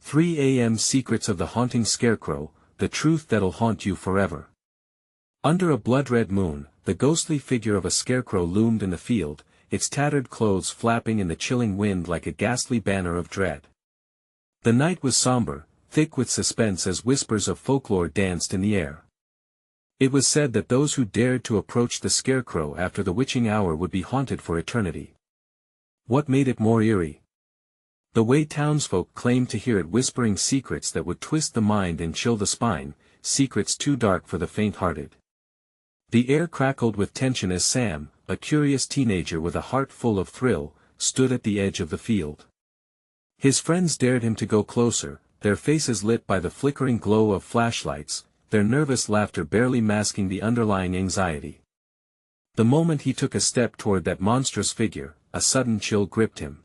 3 a.m. Secrets of the Haunting Scarecrow, the truth that'll haunt you forever. Under a blood-red moon, the ghostly figure of a scarecrow loomed in the field, its tattered clothes flapping in the chilling wind like a ghastly banner of dread. The night was somber, thick with suspense as whispers of folklore danced in the air. It was said that those who dared to approach the scarecrow after the witching hour would be haunted for eternity. What made it more eerie? The way townsfolk claimed to hear it whispering secrets that would twist the mind and chill the spine, secrets too dark for the faint-hearted. The air crackled with tension as Sam, a curious teenager with a heart full of thrill, stood at the edge of the field. His friends dared him to go closer, their faces lit by the flickering glow of flashlights, their nervous laughter barely masking the underlying anxiety. The moment he took a step toward that monstrous figure, a sudden chill gripped him.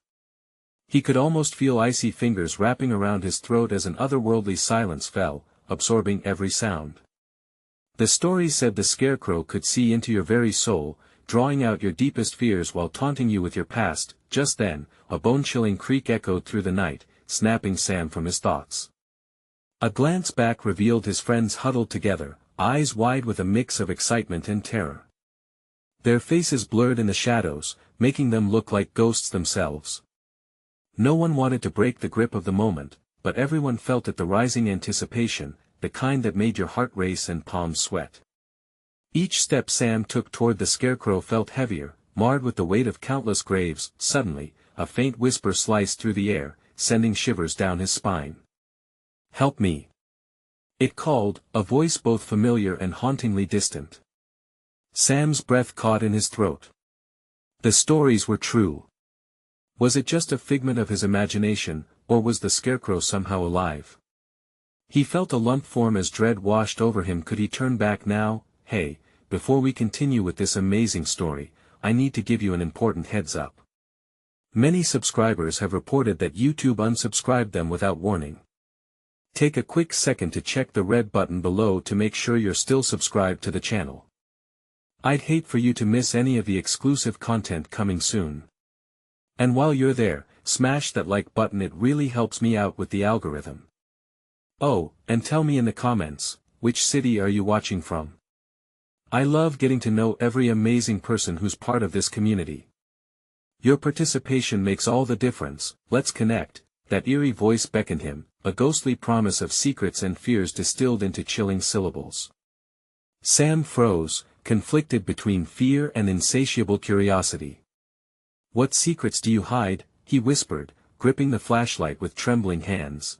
He could almost feel icy fingers wrapping around his throat as an otherworldly silence fell, absorbing every sound. The story said the scarecrow could see into your very soul, drawing out your deepest fears while taunting you with your past. Just then, a bone-chilling creak echoed through the night, snapping Sam from his thoughts. A glance back revealed his friends huddled together, eyes wide with a mix of excitement and terror. Their faces blurred in the shadows, making them look like ghosts themselves. No one wanted to break the grip of the moment, but everyone felt it, the rising anticipation, the kind that made your heart race and palms sweat. Each step Sam took toward the scarecrow felt heavier, marred with the weight of countless graves. Suddenly, a faint whisper sliced through the air, sending shivers down his spine. "Help me!" it called, a voice both familiar and hauntingly distant. Sam's breath caught in his throat. The stories were true. Was it just a figment of his imagination, or was the scarecrow somehow alive? He felt a lump form as dread washed over him. Could he turn back now? Hey, before we continue with this amazing story, I need to give you an important heads up. Many subscribers have reported that YouTube unsubscribed them without warning. Take a quick second to check the red button below to make sure you're still subscribed to the channel. I'd hate for you to miss any of the exclusive content coming soon. And while you're there, smash that like button, it really helps me out with the algorithm. Oh, and tell me in the comments, which city are you watching from? I love getting to know every amazing person who's part of this community. Your participation makes all the difference. Let's connect. That eerie voice beckoned him, a ghostly promise of secrets and fears distilled into chilling syllables. Sam froze, conflicted between fear and insatiable curiosity. "What secrets do you hide?" he whispered, gripping the flashlight with trembling hands.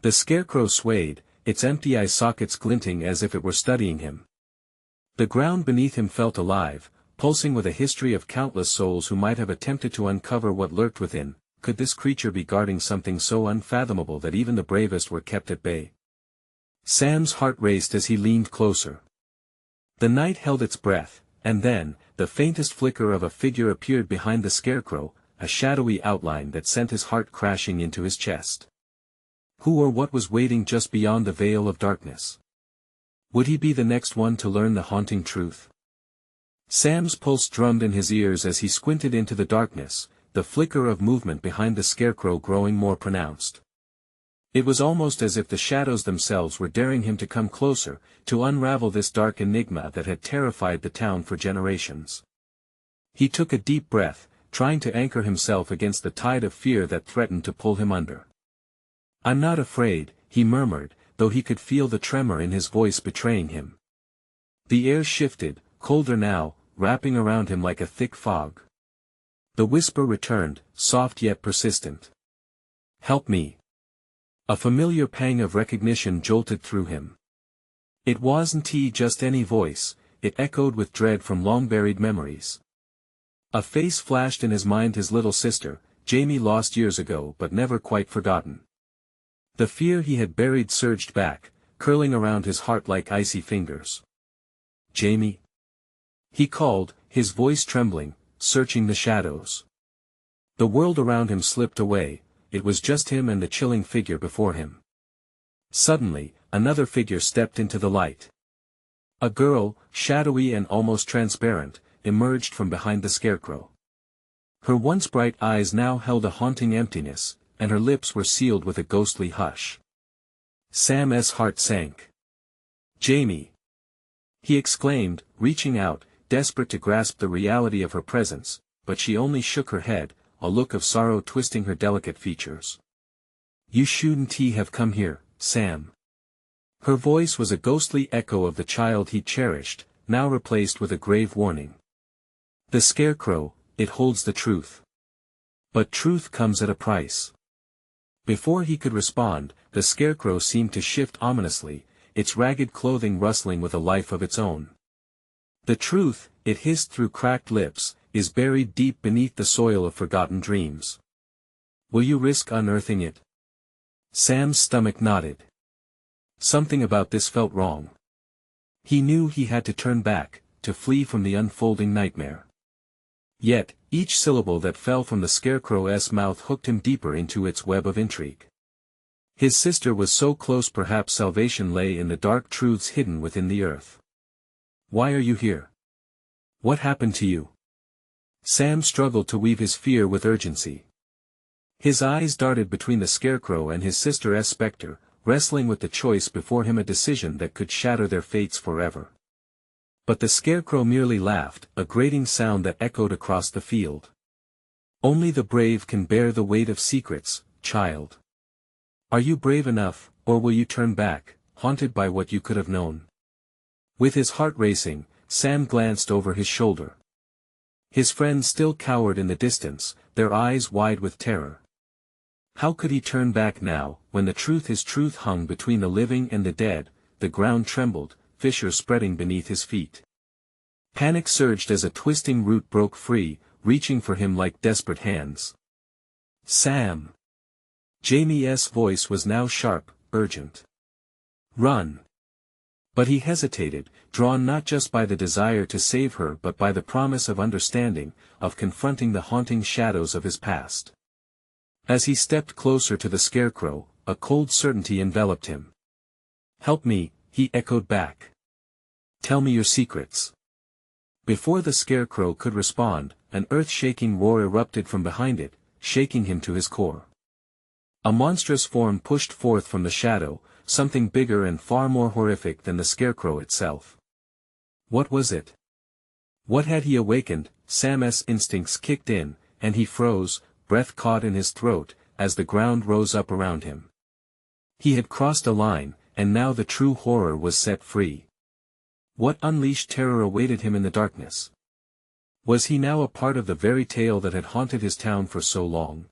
The scarecrow swayed, its empty eye sockets glinting as if it were studying him. The ground beneath him felt alive, pulsing with a history of countless souls who might have attempted to uncover what lurked within. Could this creature be guarding something so unfathomable that even the bravest were kept at bay? Sam's heart raced as he leaned closer. The night held its breath, and then, the faintest flicker of a figure appeared behind the scarecrow, a shadowy outline that sent his heart crashing into his chest. Who or what was waiting just beyond the veil of darkness? Would he be the next one to learn the haunting truth? Sam's pulse drummed in his ears as he squinted into the darkness, the flicker of movement behind the scarecrow growing more pronounced. It was almost as if the shadows themselves were daring him to come closer, to unravel this dark enigma that had terrified the town for generations. He took a deep breath, trying to anchor himself against the tide of fear that threatened to pull him under. "I'm not afraid," he murmured, though he could feel the tremor in his voice betraying him. The air shifted, colder now, wrapping around him like a thick fog. The whisper returned, soft yet persistent. "Help me." A familiar pang of recognition jolted through him. It wasn't just any voice, it echoed with dread from long-buried memories. A face flashed in his mind, his little sister, Jamie, lost years ago but never quite forgotten. The fear he had buried surged back, curling around his heart like icy fingers. "Jamie?" he called, his voice trembling, searching the shadows. The world around him slipped away, it was just him and the chilling figure before him. Suddenly, another figure stepped into the light. A girl, shadowy and almost transparent, emerged from behind the scarecrow. Her once bright eyes now held a haunting emptiness, and her lips were sealed with a ghostly hush. Sam's heart sank. "Jamie!" he exclaimed, reaching out, desperate to grasp the reality of her presence, but she only shook her head, a look of sorrow twisting her delicate features. "You shouldn't have come here, Sam." Her voice was a ghostly echo of the child he cherished, now replaced with a grave warning. "The Scarecrow, it holds the truth. But truth comes at a price." Before he could respond, the Scarecrow seemed to shift ominously, its ragged clothing rustling with a life of its own. "The truth," it hissed through cracked lips, "is buried deep beneath the soil of forgotten dreams. Will you risk unearthing it?" Sam's stomach knotted. Something about this felt wrong. He knew he had to turn back, to flee from the unfolding nightmare. Yet, each syllable that fell from the Scarecrow's mouth hooked him deeper into its web of intrigue. His sister was so close, perhaps salvation lay in the dark truths hidden within the earth. "Why are you here? What happened to you?" Sam struggled to weave his fear with urgency. His eyes darted between the Scarecrow and his sister's specter, wrestling with the choice before him, a decision that could shatter their fates forever. But the Scarecrow merely laughed, a grating sound that echoed across the field. "Only the brave can bear the weight of secrets, child. Are you brave enough, or will you turn back, haunted by what you could have known?" With his heart racing, Sam glanced over his shoulder. His friends still cowered in the distance, their eyes wide with terror. How could he turn back now, when his truth hung between the living and the dead? The ground trembled, fissures spreading beneath his feet. Panic surged as a twisting root broke free, reaching for him like desperate hands. "Sam!" Jamie's voice was now sharp, urgent. "Run!" But he hesitated, drawn not just by the desire to save her but by the promise of understanding, of confronting the haunting shadows of his past. As he stepped closer to the Scarecrow, a cold certainty enveloped him. "Help me," he echoed back. "Tell me your secrets." Before the Scarecrow could respond, an earth-shaking roar erupted from behind it, shaking him to his core. A monstrous form pushed forth from the shadow, something bigger and far more horrific than the Scarecrow itself. What was it? What had he awakened? Sam's instincts kicked in, and he froze, breath caught in his throat, as the ground rose up around him. He had crossed a line, and now the true horror was set free. What unleashed terror awaited him in the darkness? Was he now a part of the very tale that had haunted his town for so long?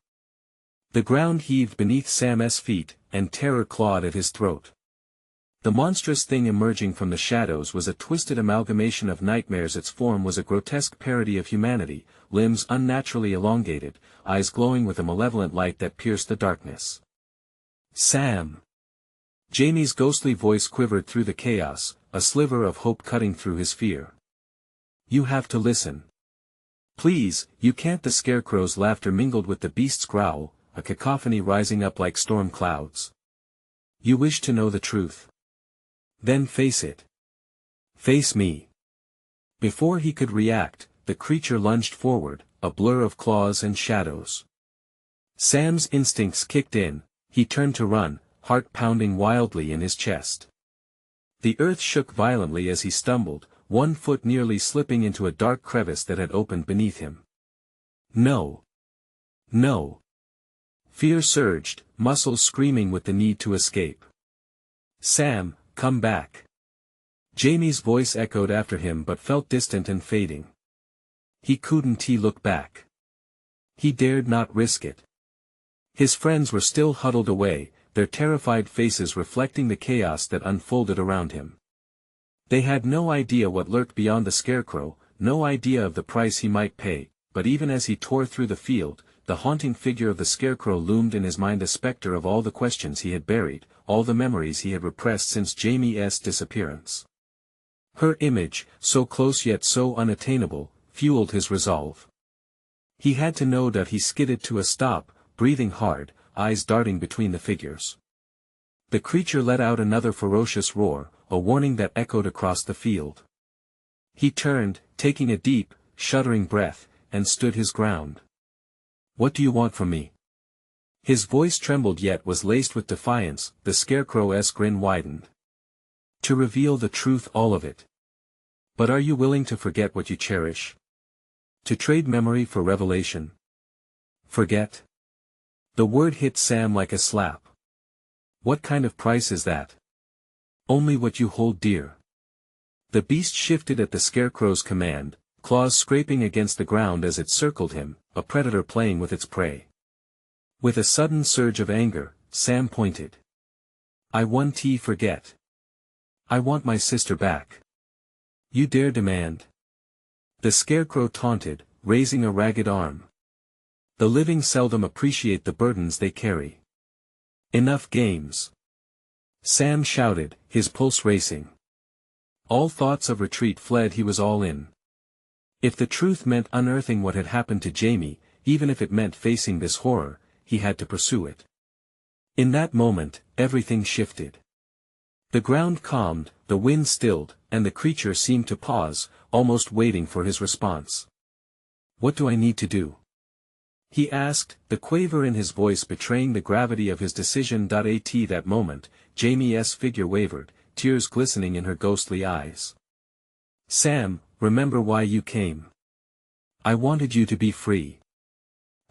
The ground heaved beneath Sam's feet, and terror clawed at his throat. The monstrous thing emerging from the shadows was a twisted amalgamation of nightmares. Its form was a grotesque parody of humanity, limbs unnaturally elongated, eyes glowing with a malevolent light that pierced the darkness. "Sam!" Jamie's ghostly voice quivered through the chaos, a sliver of hope cutting through his fear. "You have to listen. Please, you can't." The Scarecrow's laughter mingled with the beast's growl, a cacophony rising up like storm clouds. "You wish to know the truth? Then face it. Face me." Before he could react, the creature lunged forward, a blur of claws and shadows. Sam's instincts kicked in, he turned to run, heart pounding wildly in his chest. The earth shook violently as he stumbled, one foot nearly slipping into a dark crevice that had opened beneath him. "No! No!" Fear surged, muscles screaming with the need to escape. "Sam, come back." Jamie's voice echoed after him but felt distant and fading. He couldn't look back. He dared not risk it. His friends were still huddled away, their terrified faces reflecting the chaos that unfolded around him. They had no idea what lurked beyond the Scarecrow, no idea of the price he might pay, but even as he tore through the field, the haunting figure of the Scarecrow loomed in his mind, a specter of all the questions he had buried, all the memories he had repressed since Jamie's disappearance. Her image, so close yet so unattainable, fueled his resolve. He had to know that. He skidded to a stop, breathing hard, eyes darting between the figures. The creature let out another ferocious roar, a warning that echoed across the field. He turned, taking a deep, shuddering breath, and stood his ground. "What do you want from me?" His voice trembled yet was laced with defiance. The Scarecrow's grin widened. To reveal the truth, all of it. But are you willing to forget what you cherish? To trade memory for revelation? Forget? The word hit Sam like a slap. What kind of price is that? Only what you hold dear. The beast shifted at the Scarecrow's command, claws scraping against the ground as it circled him, a predator playing with its prey. With a sudden surge of anger, Sam pointed. I want to forget. I want my sister back. You dare demand? The Scarecrow taunted, raising a ragged arm. The living seldom appreciate the burdens they carry. Enough games. Sam shouted, his pulse racing. All thoughts of retreat fled. He was all in. If the truth meant unearthing what had happened to Jamie, even if it meant facing this horror, he had to pursue it. In that moment, everything shifted. The ground calmed, the wind stilled, and the creature seemed to pause, almost waiting for his response. What do I need to do? He asked, the quaver in his voice betraying the gravity of his decision. At that moment, Jamie's figure wavered, tears glistening in her ghostly eyes. Sam, remember why you came. I wanted you to be free.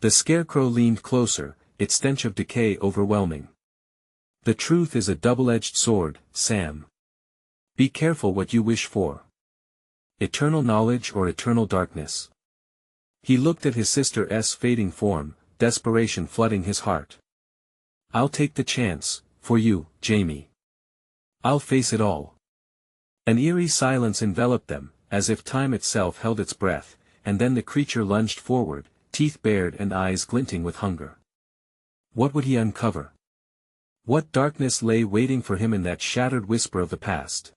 The Scarecrow leaned closer, its stench of decay overwhelming. The truth is a double-edged sword, Sam. Be careful what you wish for. Eternal knowledge or eternal darkness. He looked at his sister's fading form, desperation flooding his heart. I'll take the chance, for you, Jamie. I'll face it all. An eerie silence enveloped them, as if time itself held its breath, and then the creature lunged forward, teeth bared and eyes glinting with hunger. What would he uncover? What darkness lay waiting for him in that shattered whisper of the past?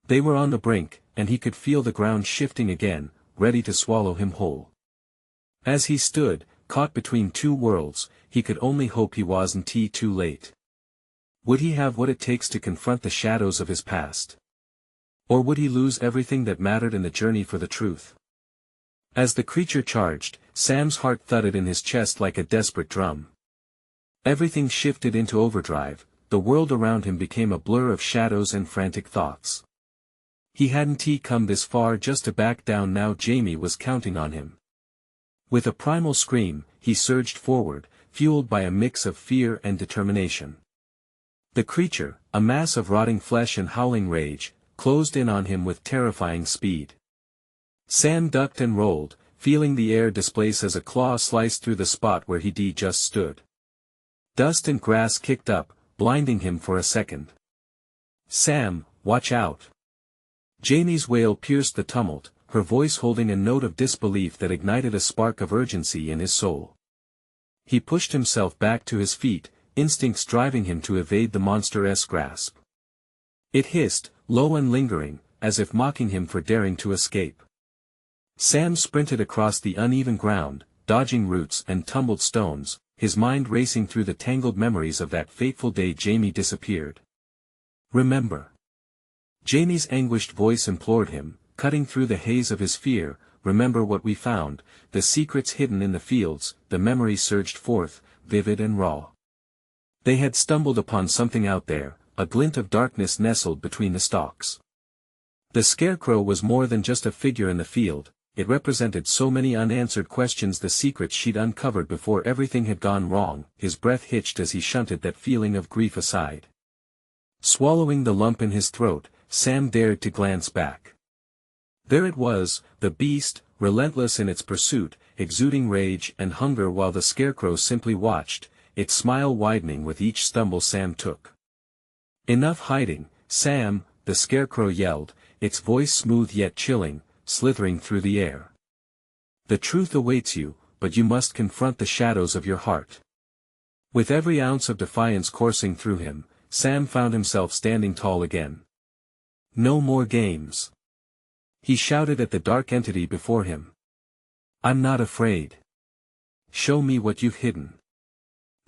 They were on the brink, and he could feel the ground shifting again, ready to swallow him whole. As he stood, caught between two worlds, he could only hope he wasn't too late. Would he have what it takes to confront the shadows of his past? Or would he lose everything that mattered in the journey for the truth? As the creature charged, Sam's heart thudded in his chest like a desperate drum. Everything shifted into overdrive, the world around him became a blur of shadows and frantic thoughts. He hadn't come this far just to back down. Now Jamie was counting on him. With a primal scream, he surged forward, fueled by a mix of fear and determination. The creature, a mass of rotting flesh and howling rage, closed in on him with terrifying speed. Sam ducked and rolled, feeling the air displace as a claw sliced through the spot where he just stood. Dust and grass kicked up, blinding him for a second. Sam, watch out! Jamie's wail pierced the tumult, her voice holding a note of disbelief that ignited a spark of urgency in his soul. He pushed himself back to his feet, instincts driving him to evade the monster's grasp. It hissed, low and lingering, as if mocking him for daring to escape. Sam sprinted across the uneven ground, dodging roots and tumbled stones, his mind racing through the tangled memories of that fateful day Jamie disappeared. Remember. Jamie's anguished voice implored him, cutting through the haze of his fear. Remember what we found, the secrets hidden in the fields. The memory surged forth, vivid and raw. They had stumbled upon something out there, a glint of darkness nestled between the stalks. The Scarecrow was more than just a figure in the field, it represented so many unanswered questions, the secrets she'd uncovered before everything had gone wrong. His breath hitched as he shunted that feeling of grief aside. Swallowing the lump in his throat, Sam dared to glance back. There it was, the beast, relentless in its pursuit, exuding rage and hunger while the Scarecrow simply watched, its smile widening with each stumble Sam took. Enough hiding, Sam, the Scarecrow yelled, its voice smooth yet chilling, slithering through the air. The truth awaits you, but you must confront the shadows of your heart. With every ounce of defiance coursing through him, Sam found himself standing tall again. No more games. He shouted at the dark entity before him. I'm not afraid. Show me what you've hidden.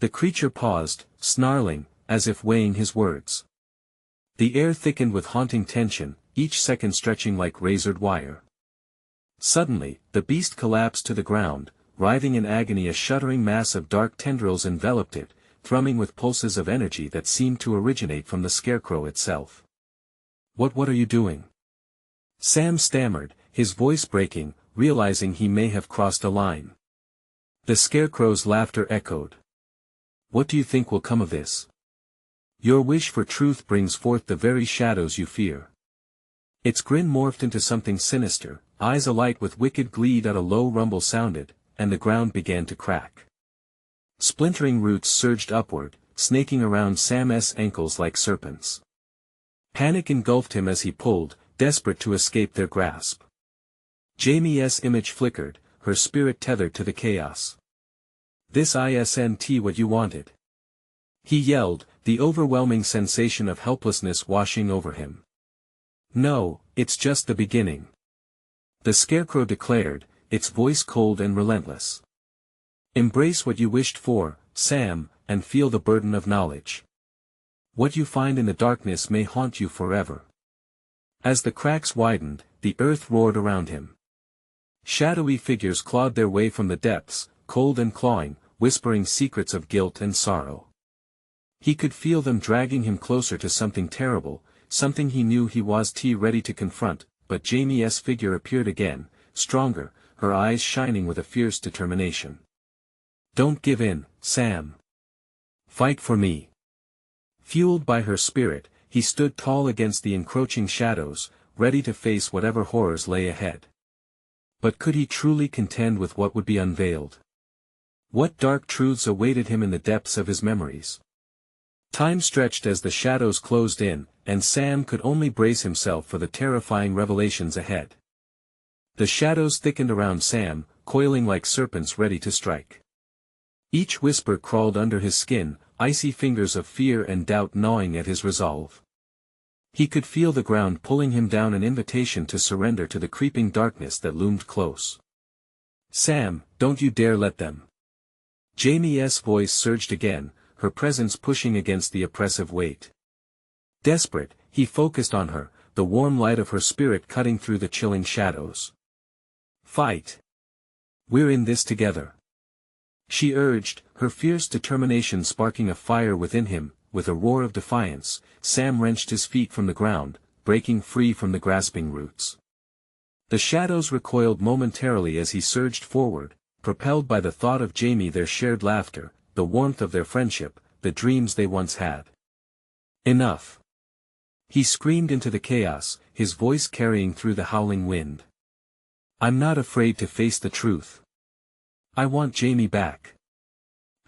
The creature paused, snarling, as if weighing his words. The air thickened with haunting tension, each second stretching like razored wire. Suddenly, the beast collapsed to the ground, writhing in agony. A shuddering mass of dark tendrils enveloped it, thrumming with pulses of energy that seemed to originate from the Scarecrow itself. What are you doing?" Sam stammered, his voice breaking, realizing he may have crossed a line. The Scarecrow's laughter echoed. "What do you think will come of this? Your wish for truth brings forth the very shadows you fear." Its grin morphed into something sinister, eyes alight with wicked glee. A low rumble sounded, and the ground began to crack. Splintering roots surged upward, snaking around Sam's ankles like serpents. Panic engulfed him as he pulled, desperate to escape their grasp. Jamie's image flickered, her spirit tethered to the chaos. "This isn't what you wanted," he yelled, the overwhelming sensation of helplessness washing over him. "No, it's just the beginning," the Scarecrow declared, its voice cold and relentless. "Embrace what you wished for, Sam, and feel the burden of knowledge. What you find in the darkness may haunt you forever." As the cracks widened, the earth roared around him. Shadowy figures clawed their way from the depths, cold and clawing, whispering secrets of guilt and sorrow. He could feel them dragging him closer to something terrible, something he knew he was ready to confront. But Jamie's figure appeared again, stronger, her eyes shining with a fierce determination. "Don't give in, Sam. Fight for me." Fueled by her spirit, he stood tall against the encroaching shadows, ready to face whatever horrors lay ahead. But could he truly contend with what would be unveiled? What dark truths awaited him in the depths of his memories? Time stretched as the shadows closed in, and Sam could only brace himself for the terrifying revelations ahead. The shadows thickened around Sam, coiling like serpents ready to strike. Each whisper crawled under his skin, icy fingers of fear and doubt gnawing at his resolve. He could feel the ground pulling him down, an invitation to surrender to the creeping darkness that loomed close. "Sam, don't you dare let them." Jamie's voice surged again, her presence pushing against the oppressive weight. Desperate, he focused on her, the warm light of her spirit cutting through the chilling shadows. "Fight. We're in this together," she urged, her fierce determination sparking a fire within him. With a roar of defiance, Sam wrenched his feet from the ground, breaking free from the grasping roots. The shadows recoiled momentarily as he surged forward, propelled by the thought of Jamie, their shared laughter, the warmth of their friendship, the dreams they once had. "Enough!" he screamed into the chaos, his voice carrying through the howling wind. "I'm not afraid to face the truth. I want Jamie back."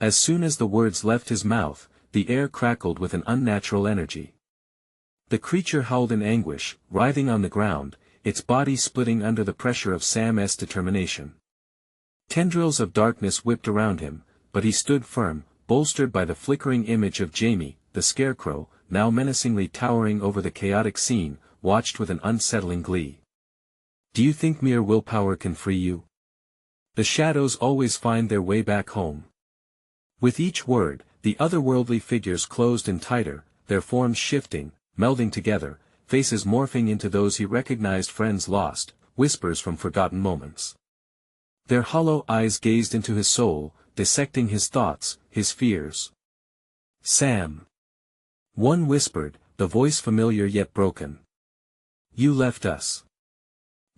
As soon as the words left his mouth, the air crackled with an unnatural energy. The creature howled in anguish, writhing on the ground, its body splitting under the pressure of Sam's determination. Tendrils of darkness whipped around him, but he stood firm, bolstered by the flickering image of Jamie, the Scarecrow, now menacingly towering over the chaotic scene, watched with an unsettling glee. "Do you think mere willpower can free you? The shadows always find their way back home." With each word, the otherworldly figures closed in tighter, their forms shifting, melding together, faces morphing into those he recognized, friends lost, whispers from forgotten moments. Their hollow eyes gazed into his soul, dissecting his thoughts, his fears. "Sam," one whispered, the voice familiar yet broken. "You left us.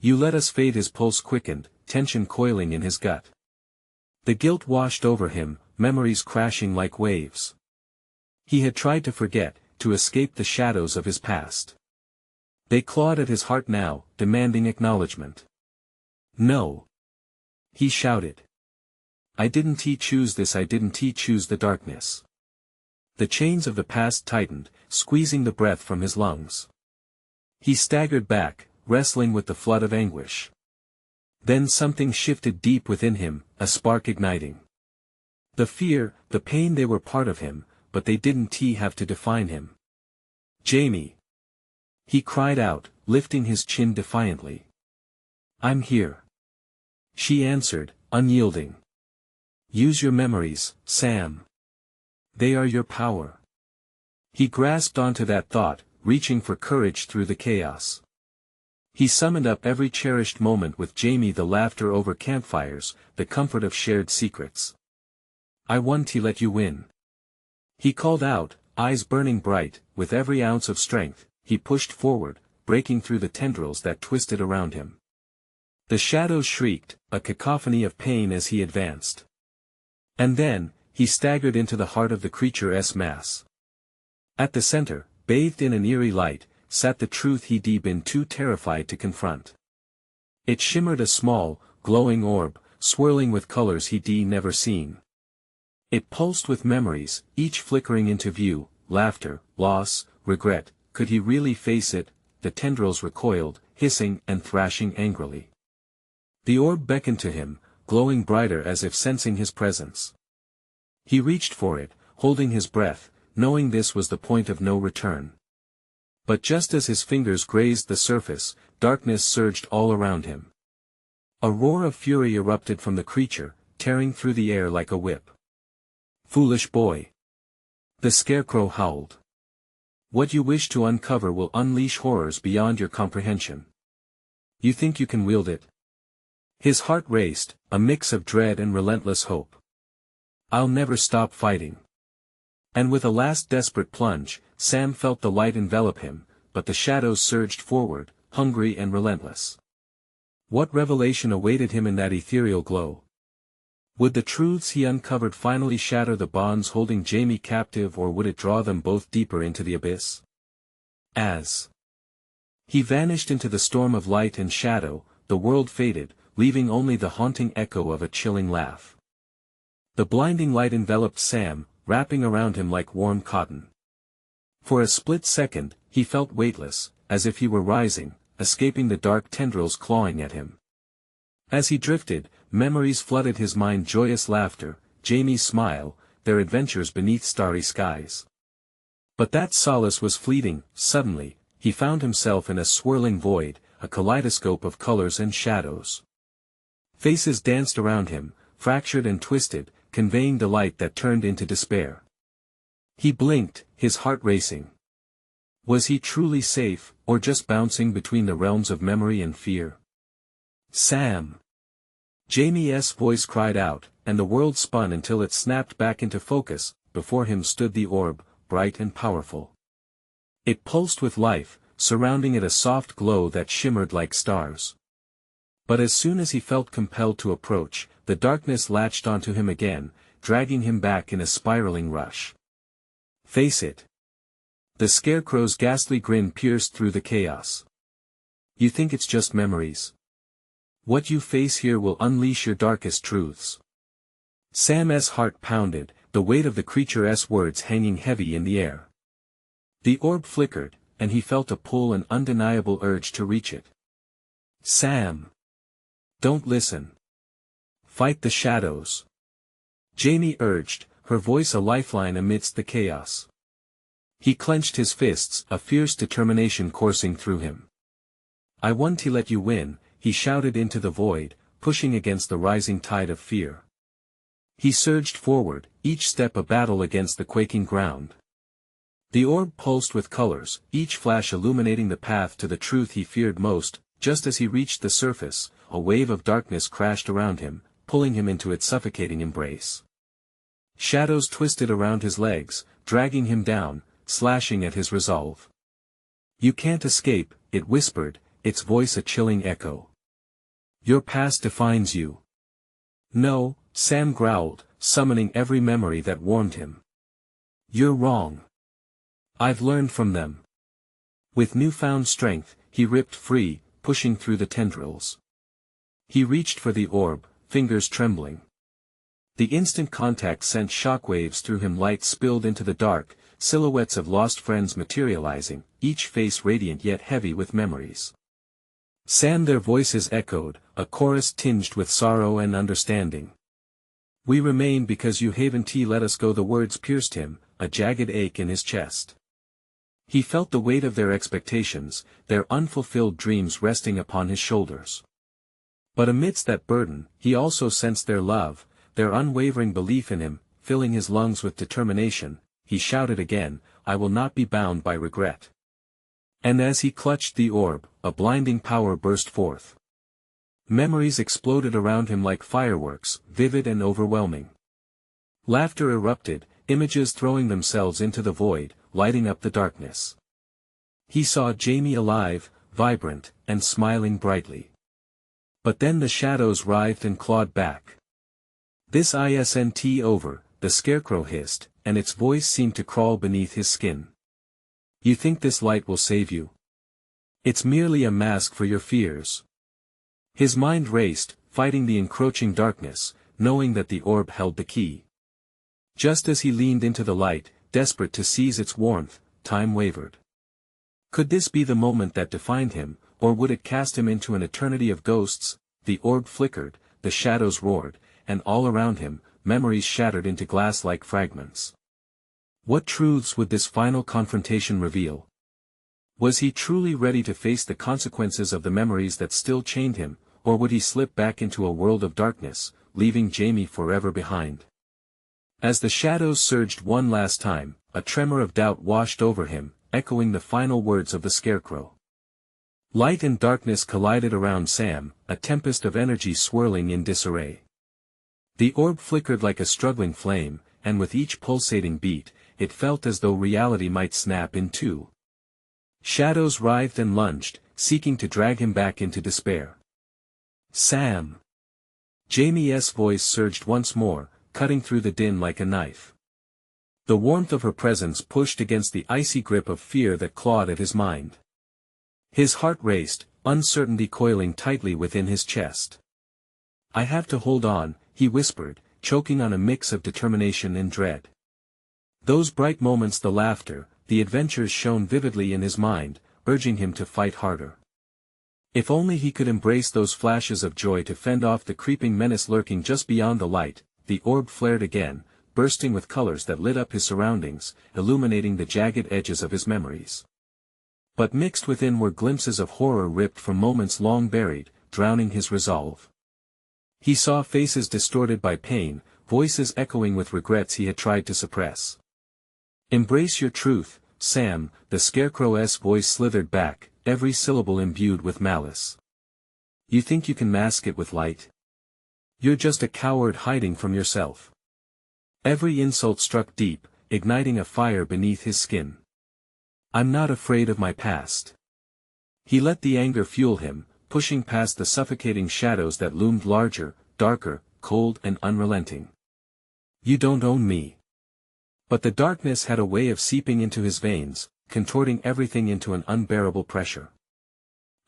You let us fade." His pulse quickened, tension coiling in his gut. The guilt washed over him, memories crashing like waves. He had tried to forget, to escape the shadows of his past. They clawed at his heart now, demanding acknowledgement. "No!" he shouted. "I didn't choose this. I didn't choose the darkness." The chains of the past tightened, squeezing the breath from his lungs. He staggered back, wrestling with the flood of anguish. Then something shifted deep within him, a spark igniting. The fear, the pain, they were part of him, but they didn't have to define him. "Jamie!" he cried out, lifting his chin defiantly. "I'm here," she answered, unyielding. "Use your memories, Sam. They are your power." He grasped onto that thought, reaching for courage through the chaos. He summoned up every cherished moment with Jamie, the laughter over campfires, the comfort of shared secrets. "I won't let you win." He called out, eyes burning bright. With every ounce of strength, he pushed forward, breaking through the tendrils that twisted around him. The shadows shrieked, a cacophony of pain as he advanced. And then, he staggered into the heart of the creature's mass. At the center, bathed in an eerie light, sat the truth he'd been too terrified to confront. It shimmered, a small, glowing orb, swirling with colors he'd never seen. It pulsed with memories, each flickering into view: laughter, loss, regret. Could he really face it? The tendrils recoiled, hissing and thrashing angrily. The orb beckoned to him, glowing brighter as if sensing his presence. He reached for it, holding his breath, knowing this was the point of no return. But just as his fingers grazed the surface, darkness surged all around him. A roar of fury erupted from the creature, tearing through the air like a whip. "Foolish boy!" the Scarecrow howled. "What you wish to uncover will unleash horrors beyond your comprehension. You think you can wield it?" His heart raced, a mix of dread and relentless hope. "I'll never stop fighting." And with a last desperate plunge, Sam felt the light envelop him, but the shadows surged forward, hungry and relentless. What revelation awaited him in that ethereal glow? Would the truths he uncovered finally shatter the bonds holding Jamie captive, or would it draw them both deeper into the abyss? As he vanished into the storm of light and shadow, the world faded, leaving only the haunting echo of a chilling laugh. The blinding light enveloped Sam, wrapping around him like warm cotton. For a split second, he felt weightless, as if he were rising, escaping the dark tendrils clawing at him. As he drifted, memories flooded his mind: joyous laughter, Jamie's smile, their adventures beneath starry skies. But that solace was fleeting. Suddenly, he found himself in a swirling void, a kaleidoscope of colors and shadows. Faces danced around him, fractured and twisted, conveying delight that turned into despair. He blinked, his heart racing. Was he truly safe, or just bouncing between the realms of memory and fear? "Sam!" Jamie's voice cried out, and the world spun until it snapped back into focus. Before him stood the orb, bright and powerful. It pulsed with life, surrounding it a soft glow that shimmered like stars. But as soon as he felt compelled to approach, the darkness latched onto him again, dragging him back in a spiraling rush. "Face it." The Scarecrow's ghastly grin pierced through the chaos. "You think it's just memories? What you face here will unleash your darkest truths." Sam's heart pounded, the weight of the creature's words hanging heavy in the air. The orb flickered, and he felt a pull, an undeniable urge to reach it. "Sam! Don't listen. Fight the shadows," Jamie urged, her voice a lifeline amidst the chaos. He clenched his fists, a fierce determination coursing through him. "I won't let you win," he shouted into the void, pushing against the rising tide of fear. He surged forward, each step a battle against the quaking ground. The orb pulsed with colors, each flash illuminating the path to the truth he feared most. Just as he reached the surface, a wave of darkness crashed around him, pulling him into its suffocating embrace. Shadows twisted around his legs, dragging him down, slashing at his resolve. "You can't escape," it whispered, its voice a chilling echo. "Your past defines you." "No," Sam growled, summoning every memory that warned him. "You're wrong. I've learned from them." With newfound strength, he ripped free, pushing through the tendrils. He reached for the orb, fingers trembling. The instant contact sent shockwaves through him. Light spilled into the dark, silhouettes of lost friends materializing, each face radiant yet heavy with memories. "Sam," their voices echoed, a chorus tinged with sorrow and understanding. "We remain because you haven't let us go." The words pierced him, a jagged ache in his chest. He felt the weight of their expectations, their unfulfilled dreams resting upon his shoulders. But amidst that burden, he also sensed their love, their unwavering belief in him. Filling his lungs with determination, he shouted again, "I will not be bound by regret." And as he clutched the orb, a blinding power burst forth. Memories exploded around him like fireworks, vivid and overwhelming. Laughter erupted, images throwing themselves into the void, lighting up the darkness. He saw Jamie alive, vibrant, and smiling brightly. But then the shadows writhed and clawed back. "This isn't over," the Scarecrow hissed, and its voice seemed to crawl beneath his skin. "You think this light will save you? It's merely a mask for your fears." His mind raced, fighting the encroaching darkness, knowing that the orb held the key. Just as he leaned into the light, desperate to seize its warmth, time wavered. Could this be the moment that defined him, or would it cast him into an eternity of ghosts? The orb flickered, the shadows roared, and all around him, memories shattered into glass-like fragments. What truths would this final confrontation reveal? Was he truly ready to face the consequences of the memories that still chained him, or would he slip back into a world of darkness, leaving Jamie forever behind? As the shadows surged one last time, a tremor of doubt washed over him, echoing the final words of the Scarecrow. Light and darkness collided around Sam, a tempest of energy swirling in disarray. The orb flickered like a struggling flame, and with each pulsating beat, it felt as though reality might snap in two. Shadows writhed and lunged, seeking to drag him back into despair. "Sam!" Jamie's voice surged once more, cutting through the din like a knife. The warmth of her presence pushed against the icy grip of fear that clawed at his mind. His heart raced, uncertainty coiling tightly within his chest. "I have to hold on," he whispered, choking on a mix of determination and dread. Those bright moments, the laughter, the adventures shone vividly in his mind, urging him to fight harder. If only he could embrace those flashes of joy to fend off the creeping menace lurking just beyond the light. The orb flared again, bursting with colors that lit up his surroundings, illuminating the jagged edges of his memories. But mixed within were glimpses of horror ripped from moments long buried, drowning his resolve. He saw faces distorted by pain, voices echoing with regrets he had tried to suppress. "Embrace your truth, Sam," the Scarecrow's voice slithered back, every syllable imbued with malice. "You think you can mask it with light? You're just a coward hiding from yourself." Every insult struck deep, igniting a fire beneath his skin. "I'm not afraid of my past." He let the anger fuel him, pushing past the suffocating shadows that loomed larger, darker, cold and unrelenting. "You don't own me." But the darkness had a way of seeping into his veins, contorting everything into an unbearable pressure.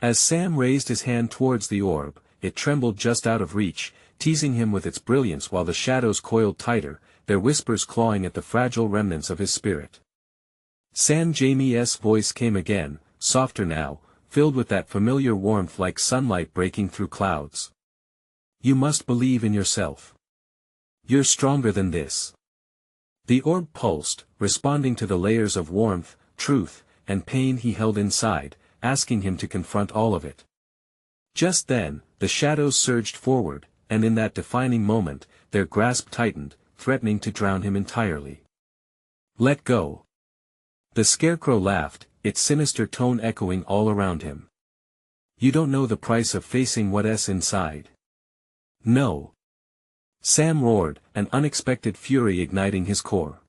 As Sam raised his hand towards the orb, it trembled just out of reach, teasing him with its brilliance while the shadows coiled tighter, their whispers clawing at the fragile remnants of his spirit. "Sam," Jamie's voice came again, softer now, filled with that familiar warmth like sunlight breaking through clouds. "You must believe in yourself. You're stronger than this." The orb pulsed, responding to the layers of warmth, truth, and pain he held inside, asking him to confront all of it. Just then, the shadows surged forward, and in that defining moment, their grasp tightened, threatening to drown him entirely. "Let go." The Scarecrow laughed, its sinister tone echoing all around him. "You don't know the price of facing what's inside." "No." Sam roared, an unexpected fury igniting his core.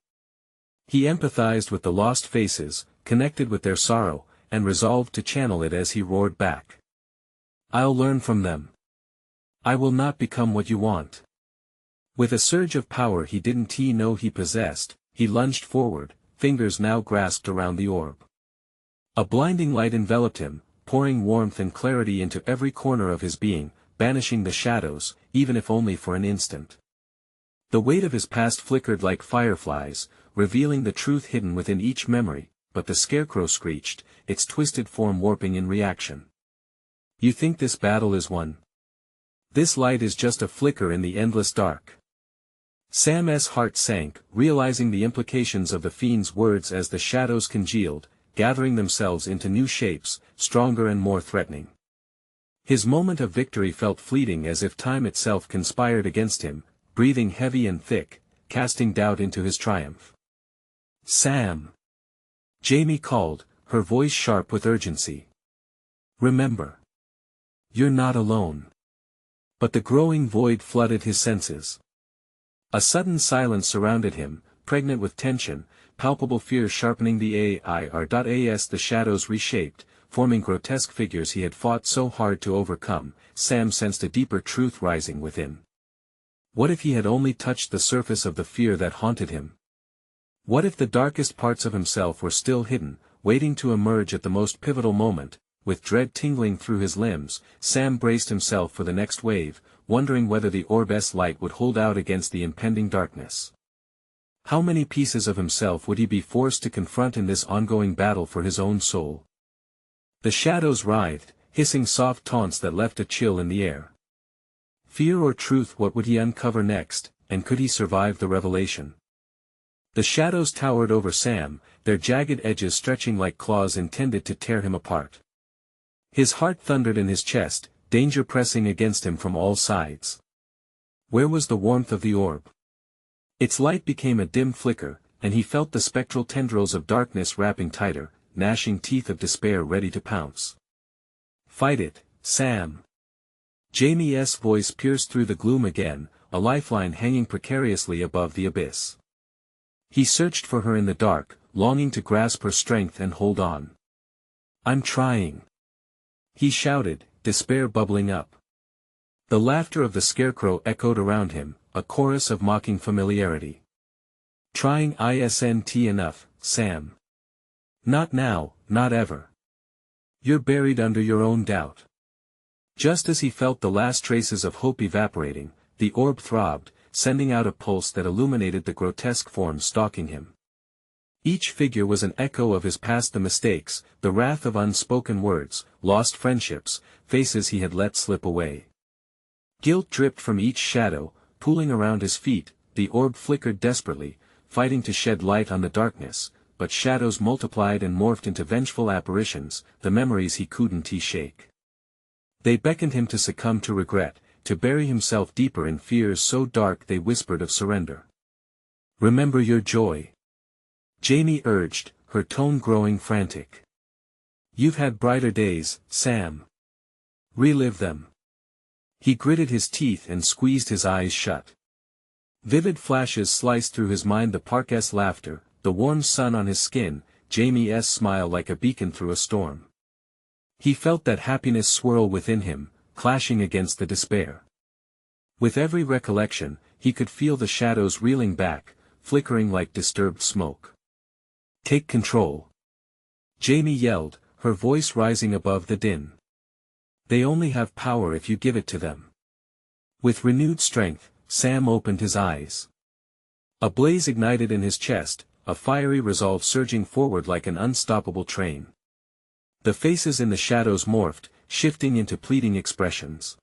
He empathized with the lost faces, connected with their sorrow, and resolved to channel it as he roared back. "I'll learn from them. I will not become what you want." With a surge of power he didn't know he possessed, he lunged forward, fingers now grasped around the orb. A blinding light enveloped him, pouring warmth and clarity into every corner of his being, banishing the shadows, even if only for an instant. The weight of his past flickered like fireflies, revealing the truth hidden within each memory, but the Scarecrow screeched, its twisted form warping in reaction. "You think this battle is won? This light is just a flicker in the endless dark." Sam's heart sank, realizing the implications of the fiend's words as the shadows congealed, gathering themselves into new shapes, stronger and more threatening. His moment of victory felt fleeting, as if time itself conspired against him, breathing heavy and thick, casting doubt into his triumph. "Sam!" Jamie called, her voice sharp with urgency. Remember. You're not alone. But the growing void flooded his senses. A sudden silence surrounded him, pregnant with tension, palpable fear sharpening the AIR.as. The shadows reshaped, forming grotesque figures he had fought so hard to overcome. Sam sensed a deeper truth rising within. What if he had only touched the surface of the fear that haunted him? What if the darkest parts of himself were still hidden, waiting to emerge at the most pivotal moment? With dread tingling through his limbs, Sam braced himself for the next wave, wondering whether the orb's light would hold out against the impending darkness. How many pieces of himself would he be forced to confront in this ongoing battle for his own soul? The shadows writhed, hissing soft taunts that left a chill in the air. Fear or truth, what would he uncover next, and could he survive the revelation? The shadows towered over Sam, their jagged edges stretching like claws intended to tear him apart. His heart thundered in his chest, danger pressing against him from all sides. Where was the warmth of the orb? Its light became a dim flicker, and he felt the spectral tendrils of darkness wrapping tighter, gnashing teeth of despair ready to pounce. Fight it, Sam. Jamie's voice pierced through the gloom again, a lifeline hanging precariously above the abyss. He searched for her in the dark, longing to grasp her strength and hold on. I'm trying. He shouted, despair bubbling up. The laughter of the Scarecrow echoed around him, a chorus of mocking familiarity. Trying isn't enough, Sam. Not now, not ever. You're buried under your own doubt. Just as he felt the last traces of hope evaporating, the orb throbbed, sending out a pulse that illuminated the grotesque forms stalking him. Each figure was an echo of his past, the mistakes, the wrath of unspoken words, lost friendships, faces he had let slip away. Guilt dripped from each shadow, pooling around his feet. The orb flickered desperately, fighting to shed light on the darkness, but shadows multiplied and morphed into vengeful apparitions, the memories he couldn't shake. They beckoned him to succumb to regret, to bury himself deeper in fears so dark they whispered of surrender. Remember your joy. Jamie urged, her tone growing frantic. You've had brighter days, Sam. Relive them. He gritted his teeth and squeezed his eyes shut. Vivid flashes sliced through his mind, the park's laughter, the warm sun on his skin, Jamie's smile like a beacon through a storm. He felt that happiness swirl within him, clashing against the despair. With every recollection, he could feel the shadows reeling back, flickering like disturbed smoke. Take control. Jamie yelled, her voice rising above the din. They only have power if you give it to them. With renewed strength, Sam opened his eyes. A blaze ignited in his chest, a fiery resolve surging forward like an unstoppable train. The faces in the shadows morphed, shifting into pleading expressions.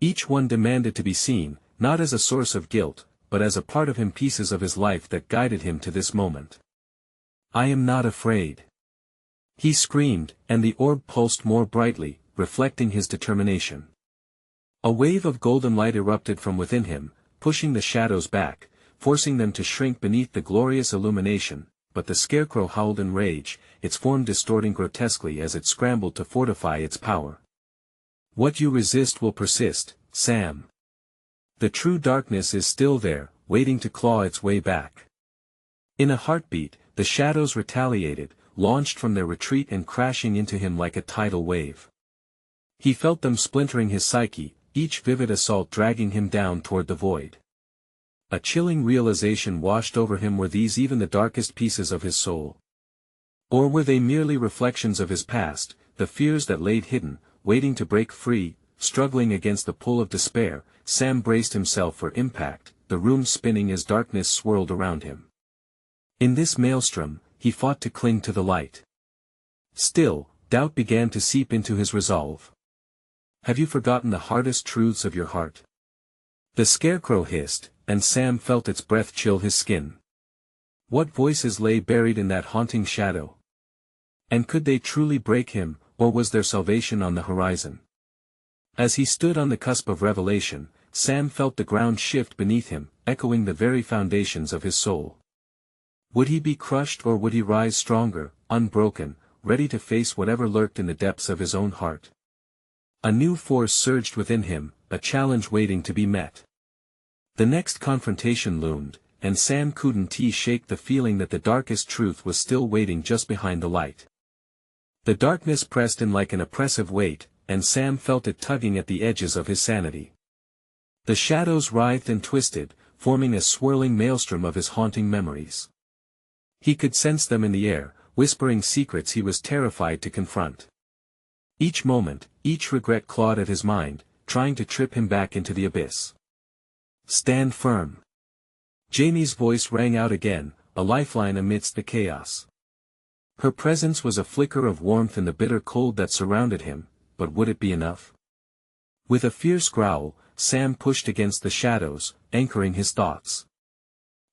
Each one demanded to be seen, not as a source of guilt, but as a part of him, pieces of his life that guided him to this moment. I am not afraid. He screamed, and the orb pulsed more brightly, reflecting his determination. A wave of golden light erupted from within him, pushing the shadows back, forcing them to shrink beneath the glorious illumination, but the Scarecrow howled in rage, its form distorting grotesquely as it scrambled to fortify its power. What you resist will persist, Sam. The true darkness is still there, waiting to claw its way back. In a heartbeat, the shadows retaliated, launched from their retreat and crashing into him like a tidal wave. He felt them splintering his psyche, each vivid assault dragging him down toward the void. A chilling realization washed over him. Were these even the darkest pieces of his soul? Or were they merely reflections of his past, the fears that laid hidden, waiting to break free? Struggling against the pull of despair, Sam braced himself for impact, the room spinning as darkness swirled around him. In this maelstrom, he fought to cling to the light. Still, doubt began to seep into his resolve. Have you forgotten the hardest truths of your heart? The Scarecrow hissed, and Sam felt its breath chill his skin. What voices lay buried in that haunting shadow? And could they truly break him, or was there salvation on the horizon? As he stood on the cusp of revelation, Sam felt the ground shift beneath him, echoing the very foundations of his soul. Would he be crushed, or would he rise stronger, unbroken, ready to face whatever lurked in the depths of his own heart. A new force surged within him, a challenge waiting to be met. The next confrontation loomed, and Sam couldn't shake the feeling that the darkest truth was still waiting just behind the light. The darkness pressed in like an oppressive weight, and Sam felt it tugging at the edges of his sanity. The shadows writhed and twisted, forming a swirling maelstrom of his haunting memories. He could sense them in the air, whispering secrets he was terrified to confront. Each moment, each regret clawed at his mind, trying to trip him back into the abyss. "Stand firm." Jamie's voice rang out again, a lifeline amidst the chaos. Her presence was a flicker of warmth in the bitter cold that surrounded him, but would it be enough? With a fierce growl, Sam pushed against the shadows, anchoring his thoughts.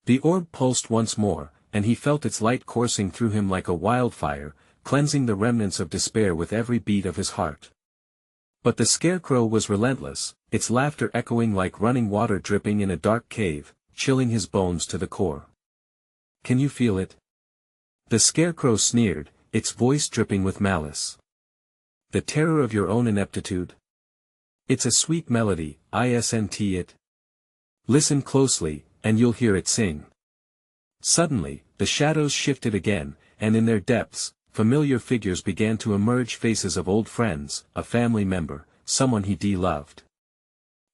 The orb pulsed once more, and he felt its light coursing through him like a wildfire, cleansing the remnants of despair with every beat of his heart. But the Scarecrow was relentless, its laughter echoing like running water dripping in a dark cave, chilling his bones to the core. "Can you feel it?" The Scarecrow sneered, its voice dripping with malice. "The terror of your own ineptitude? It's a sweet melody, isn't it? Listen closely, and you'll hear it sing." Suddenly, the shadows shifted again, and in their depths, familiar figures began to emerge, faces of old friends, a family member, someone he loved.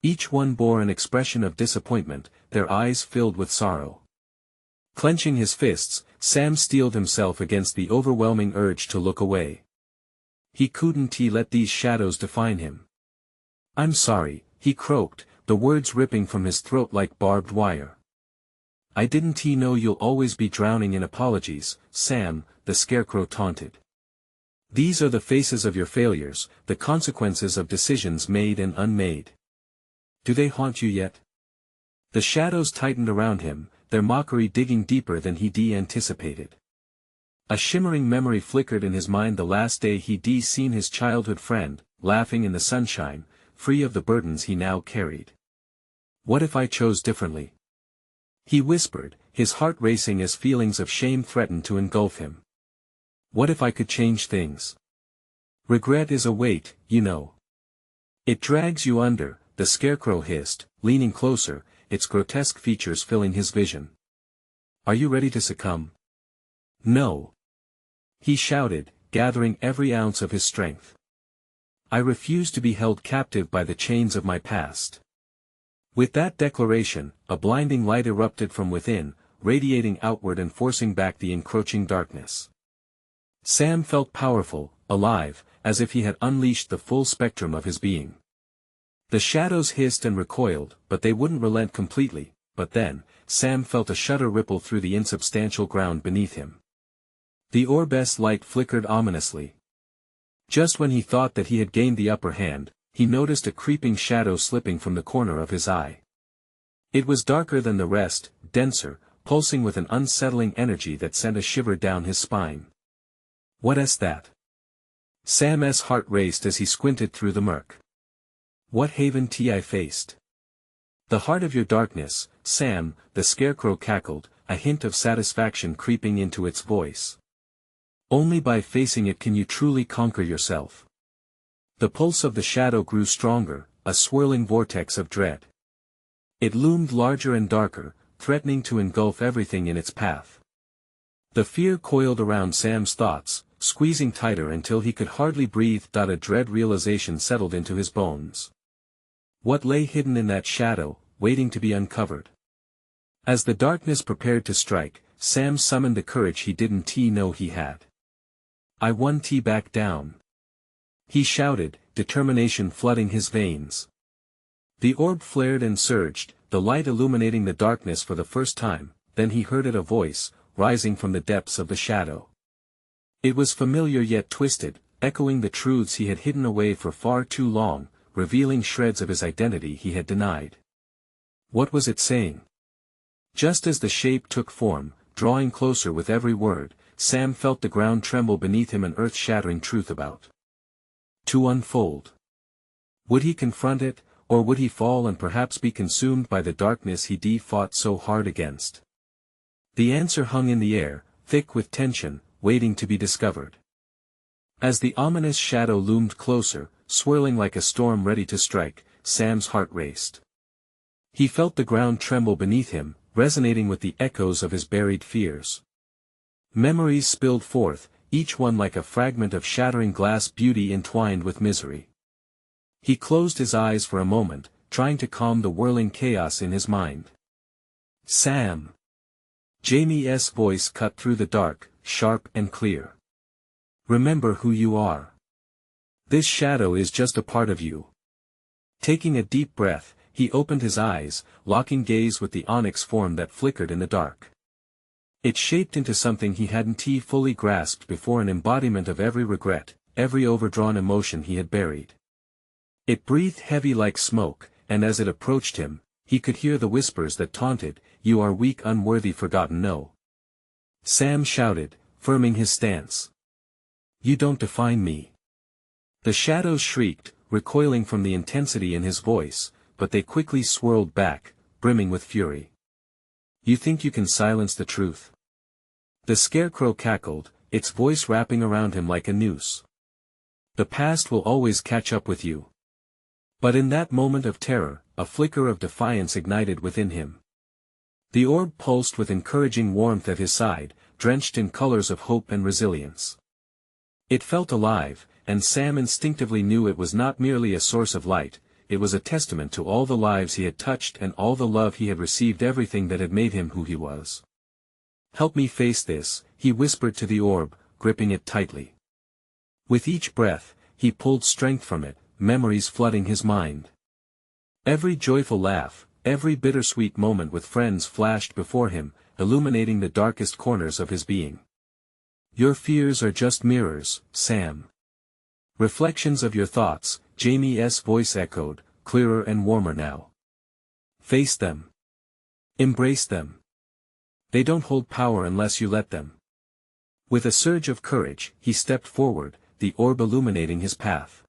Each one bore an expression of disappointment, their eyes filled with sorrow. Clenching his fists, Sam steeled himself against the overwhelming urge to look away. He couldn't let these shadows define him. "I'm sorry," he croaked, the words ripping from his throat like barbed wire. "I didn't know you'll always be drowning in apologies, Sam," the Scarecrow taunted. "These are the faces of your failures, the consequences of decisions made and unmade. Do they haunt you yet?" The shadows tightened around him, their mockery digging deeper than he'd anticipated. A shimmering memory flickered in his mind, the last day he'd seen his childhood friend, laughing in the sunshine, free of the burdens he now carried. "What if I chose differently?" he whispered, his heart racing as feelings of shame threatened to engulf him. "What if I could change things? Regret is a weight, you know. It drags you under," the Scarecrow hissed, leaning closer, its grotesque features filling his vision. "Are you ready to succumb?" "No," he shouted, gathering every ounce of his strength. "I refuse to be held captive by the chains of my past." With that declaration, a blinding light erupted from within, radiating outward and forcing back the encroaching darkness. Sam felt powerful, alive, as if he had unleashed the full spectrum of his being. The shadows hissed and recoiled, but they wouldn't relent completely. But then, Sam felt a shudder ripple through the insubstantial ground beneath him. The orb's light flickered ominously. Just when he thought that he had gained the upper hand, he noticed a creeping shadow slipping from the corner of his eye. It was darker than the rest, denser, pulsing with an unsettling energy that sent a shiver down his spine. "What's that?" Sam's heart raced as he squinted through the murk. "What haven't I faced?" "The heart of your darkness, Sam," the Scarecrow cackled, a hint of satisfaction creeping into its voice. "Only by facing it can you truly conquer yourself." The pulse of the shadow grew stronger, a swirling vortex of dread. It loomed larger and darker, threatening to engulf everything in its path. The fear coiled around Sam's thoughts, squeezing tighter until he could hardly breathe. A dread realization settled into his bones. What lay hidden in that shadow, waiting to be uncovered? As the darkness prepared to strike, Sam summoned the courage he didn't know he had. "I won't back down," he shouted, determination flooding his veins. The orb flared and surged, the light illuminating the darkness for the first time. Then he heard it, a voice, rising from the depths of the shadow. It was familiar yet twisted, echoing the truths he had hidden away for far too long, revealing shreds of his identity he had denied. What was it saying? Just as the shape took form, drawing closer with every word, Sam felt the ground tremble beneath him, an earth-shattering truth about to unfold. Would he confront it, or would he fall and perhaps be consumed by the darkness he'd fought so hard against? The answer hung in the air, thick with tension, waiting to be discovered. As the ominous shadow loomed closer, swirling like a storm ready to strike, Sam's heart raced. He felt the ground tremble beneath him, resonating with the echoes of his buried fears. Memories spilled forth, each one like a fragment of shattering glass beauty entwined with misery. He closed his eyes for a moment, trying to calm the whirling chaos in his mind. Sam! Jamie's voice cut through the dark, sharp and clear. Remember who you are. This shadow is just a part of you. Taking a deep breath, he opened his eyes, locking gaze with the onyx form that flickered in the dark. It shaped into something he hadn't fully grasped before, an embodiment of every regret, every overdrawn emotion he had buried. It breathed heavy like smoke, and as it approached him, he could hear the whispers that taunted, "You are weak, unworthy, forgotten." "No!" Sam shouted, firming his stance. "You don't define me." The shadows shrieked, recoiling from the intensity in his voice, but they quickly swirled back, brimming with fury. "You think you can silence the truth?" The Scarecrow cackled, its voice wrapping around him like a noose. "The past will always catch up with you." But in that moment of terror, a flicker of defiance ignited within him. The orb pulsed with encouraging warmth at his side, drenched in colors of hope and resilience. It felt alive, and Sam instinctively knew it was not merely a source of light, it was a testament to all the lives he had touched and all the love he had received, everything that had made him who he was. "Help me face this," he whispered to the orb, gripping it tightly. With each breath, he pulled strength from it, memories flooding his mind. Every joyful laugh, every bittersweet moment with friends flashed before him, illuminating the darkest corners of his being. "Your fears are just mirrors, Sam. Reflections of your thoughts," Jamie's voice echoed, clearer and warmer now. "Face them. Embrace them. They don't hold power unless you let them." With a surge of courage, he stepped forward, the orb illuminating his path.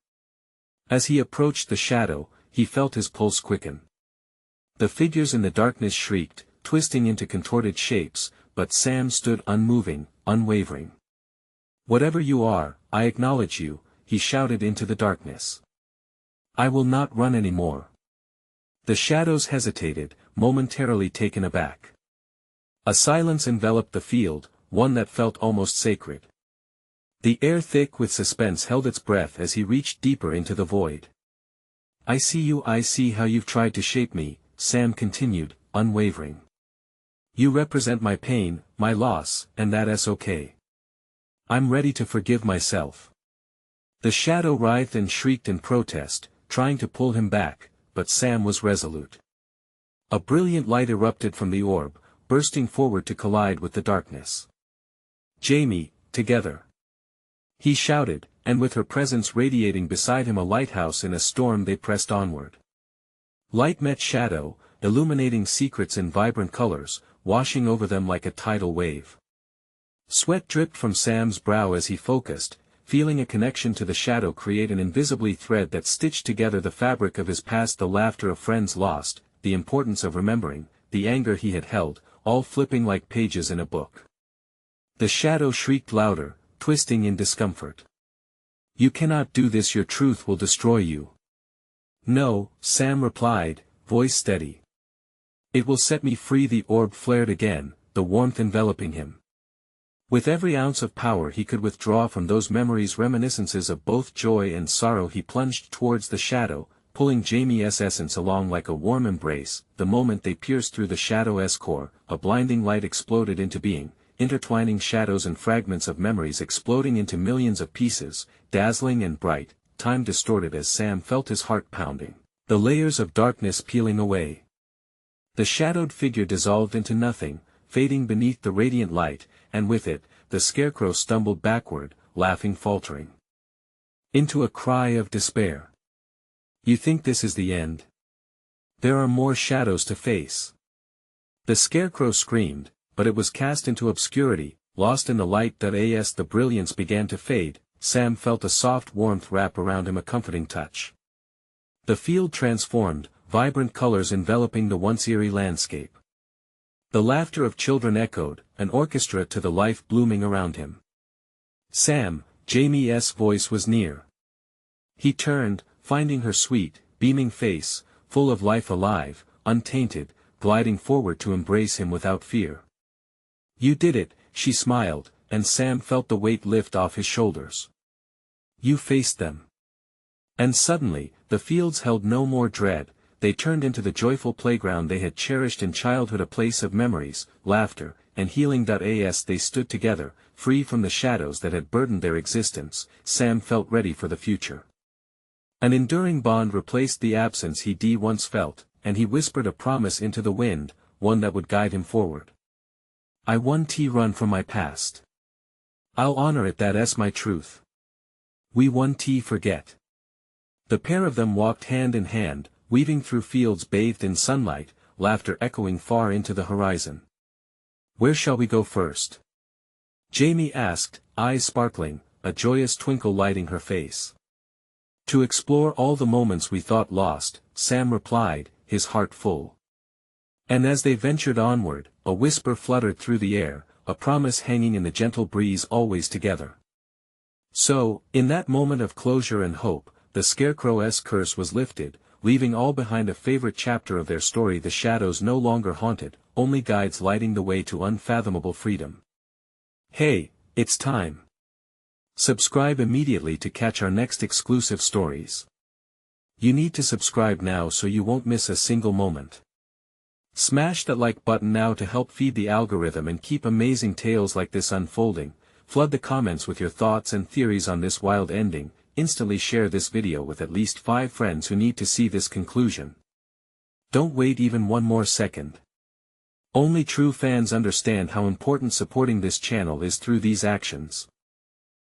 As he approached the shadow, he felt his pulse quicken. The figures in the darkness shrieked, twisting into contorted shapes, but Sam stood unmoving, unwavering. "Whatever you are, I acknowledge you," he shouted into the darkness. "I will not run anymore." The shadows hesitated, momentarily taken aback. A silence enveloped the field, one that felt almost sacred. The air thick with suspense held its breath as he reached deeper into the void. "I see you, I see how you've tried to shape me," Sam continued, unwavering. "You represent my pain, my loss, and that's okay. I'm ready to forgive myself." The shadow writhed and shrieked in protest, trying to pull him back, but Sam was resolute. A brilliant light erupted from the orb, bursting forward to collide with the darkness. "Jamie, together!" he shouted, and with her presence radiating beside him, a lighthouse in a storm, they pressed onward. Light met shadow, illuminating secrets in vibrant colors, washing over them like a tidal wave. Sweat dripped from Sam's brow as he focused, feeling a connection to the shadow create an invisibly thread that stitched together the fabric of his past, the laughter of friends lost, the importance of remembering, the anger he had held, all flipping like pages in a book. The shadow shrieked louder, twisting in discomfort. "You cannot do this, your truth will destroy you." "No," Sam replied, voice steady. "It will set me free." The orb flared again, the warmth enveloping him. With every ounce of power he could withdraw from those memories, reminiscences of both joy and sorrow, he plunged towards the shadow, pulling Jamie's essence along like a warm embrace. The moment they pierced through the shadow's core, a blinding light exploded into being, intertwining shadows and fragments of memories exploding into millions of pieces, dazzling and bright, time distorted as Sam felt his heart pounding, the layers of darkness peeling away. The shadowed figure dissolved into nothing, fading beneath the radiant light, and with it, the Scarecrow stumbled backward, laughing, faltering into a cry of despair. "You think this is the end? There are more shadows to face." The Scarecrow screamed, but it was cast into obscurity, lost in the light that as the brilliance began to fade. Sam felt a soft warmth wrap around him, a comforting touch. The field transformed, vibrant colors enveloping the once eerie landscape. The laughter of children echoed, an orchestra to the life blooming around him. "Sam, Jamie's voice was near. He turned, finding her sweet, beaming face, full of life alive, untainted, gliding forward to embrace him without fear. "You did it," she smiled, and Sam felt the weight lift off his shoulders. "You faced them." And suddenly, the fields held no more dread, they turned into the joyful playground they had cherished in childhood, a place of memories, laughter, and healing. As they stood together, free from the shadows that had burdened their existence, Sam felt ready for the future. An enduring bond replaced the absence he once felt, and he whispered a promise into the wind, one that would guide him forward. "I won't run from my past. I'll honor it, that's my truth. We won't forget." The pair of them walked hand in hand, weaving through fields bathed in sunlight, laughter echoing far into the horizon. "Where shall we go first?" Jamie asked, eyes sparkling, a joyous twinkle lighting her face. "To explore all the moments we thought lost," Sam replied, his heart full. And as they ventured onward, a whisper fluttered through the air, a promise hanging in the gentle breeze, always together. So, in that moment of closure and hope, the Scarecrow's curse was lifted, leaving all behind, a favorite chapter of their story. The shadows no longer haunted, only guides lighting the way to unfathomable freedom. Hey, it's time. Subscribe immediately to catch our next exclusive stories. You need to subscribe now so you won't miss a single moment. Smash that like button now to help feed the algorithm and keep amazing tales like this unfolding. Flood the comments with your thoughts and theories on this wild ending. Instantly share this video with at least 5 friends who need to see this conclusion. Don't wait even one more second. Only true fans understand how important supporting this channel is through these actions.